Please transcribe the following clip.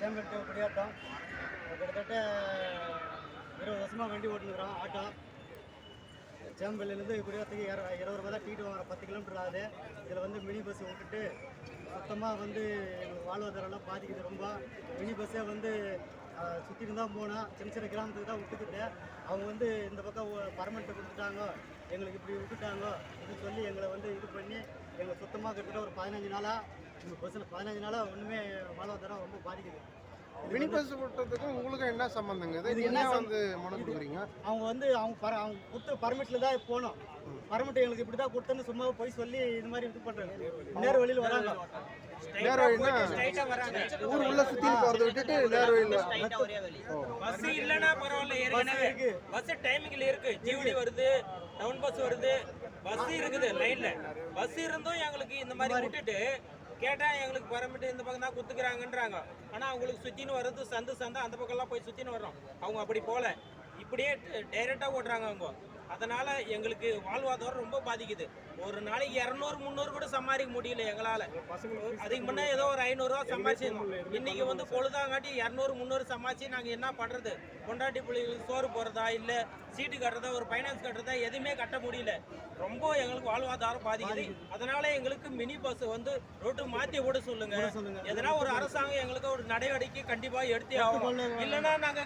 சேம்பட்டு குடியாத்தம் கிட்டத்தட்ட 20 வருஷமாக வண்டி ஓட்டுனுக்குறோம். ஆட்டோ சேம்பல்லேருந்து குடியாத்துக்கு 20 ரூபா தான் டிக்கெட் வாங்குறோம். 10 கிலோமீட்டர் ஆகுது. இதில் வந்து மினி பஸ் விட்டுட்டு சுத்தமாக வந்து எங்களுக்கு வாழ்வாதாரம்லாம் பாதிக்குது ரொம்ப. மினி பஸ்ஸே வந்து சுற்றிட்டு தான் போனால் சின்ன சின்ன கிராமத்துக்கு தான் விட்டுக்கிட்டு அவங்க வந்து இந்த பக்கம் பர்மனெண்ட்டை கொடுத்துட்டாங்க, எங்களுக்கு இப்படி விட்டுட்டாங்க இது சொல்லி எங்களை வந்து இது பண்ணி எங்களை சுத்தமாக கிட்டத்தட்ட ஒரு 15 நாளாக இந்த பஸ்ஸில் 15 நாளாக ஒன்றுமே வாழ்வாதாரம் ரொம்ப பாதிக்குது. மினி பஸ் விட்டுறதுக்கும் உங்களுக்கும் என்ன சம்பந்தங்க? இது என்ன வந்து மனு கொடுக்குறீங்க? அவங்க வந்து அவங்க கொடுத்த பர்மிட்டில் தான் போனோம். பர்மிட் எங்களுக்கு இப்படி தான் கொடுத்தேன்னு சும்மா போய் சொல்லி இது மாதிரி இது பண்ணுறாங்க. நேர் வழியில் வராங்க. நேர் வழினா ஊர் உள்ள சுற்றி போகிறத விட்டுட்டு நேர் வழியில் பஸ் இல்லைன்னா பரவாயில்ல. ஏற்கனவே பஸ் டைமிங்ல இருக்கு. ஜிவிடி வருது, டவுன் பஸ் வருது, பஸ் இருக்குது லைன்ல. பஸ் இருந்தும் எங்களுக்கு இந்த மாதிரி விட்டுட்டு கேட்டா எங்களுக்கு பரமிட்டு இந்த பக்கம் தான் குத்துக்கிறாங்கன்றாங்க. ஆனா அவங்களுக்கு சுத்தின்னு வர்றது சந்து அந்த பக்கம்லாம் போய் சுத்தின்னு வர்றோம். அவங்க அப்படி போல இப்படியே டைரக்டா ஓட்டுறாங்க அவங்க. அதனால எங்களுக்கு வாழ்வாதாரம் ரொம்ப பாதிக்குது. ஒரு நாளைக்கு 200-300 கூட சம்பாதிக்க முடியல எங்களால. அதுக்கு முன்னே ஏதோ ஒரு 500 ரூபா சம்பாதிச்சிருந்தோம். இன்னைக்கு வந்து பொழுதாங்காட்டி 200-300 சம்பாதிச்சு நாங்க என்ன பண்றது? கொண்டாட்டி பிள்ளைங்களுக்கு சோறு போறதா இல்ல சீட்டு கட்டுறதா ஒரு ஃபைனான்ஸ் கட்டுறதா எதுவுமே கட்ட முடியல. ரொம்ப எங்களுக்கு வாழ்வாதாரம் பாதிக்குது. அதனால எங்களுக்கு மினி பஸ் வந்து ரோட்டு மாத்தி விட சொல்லுங்க. எதனா ஒரு அரசாங்கம் எங்களுக்கு ஒரு நடவடிக்கை கண்டிப்பா எடுத்தே ஆகணும். இல்லைன்னா நாங்க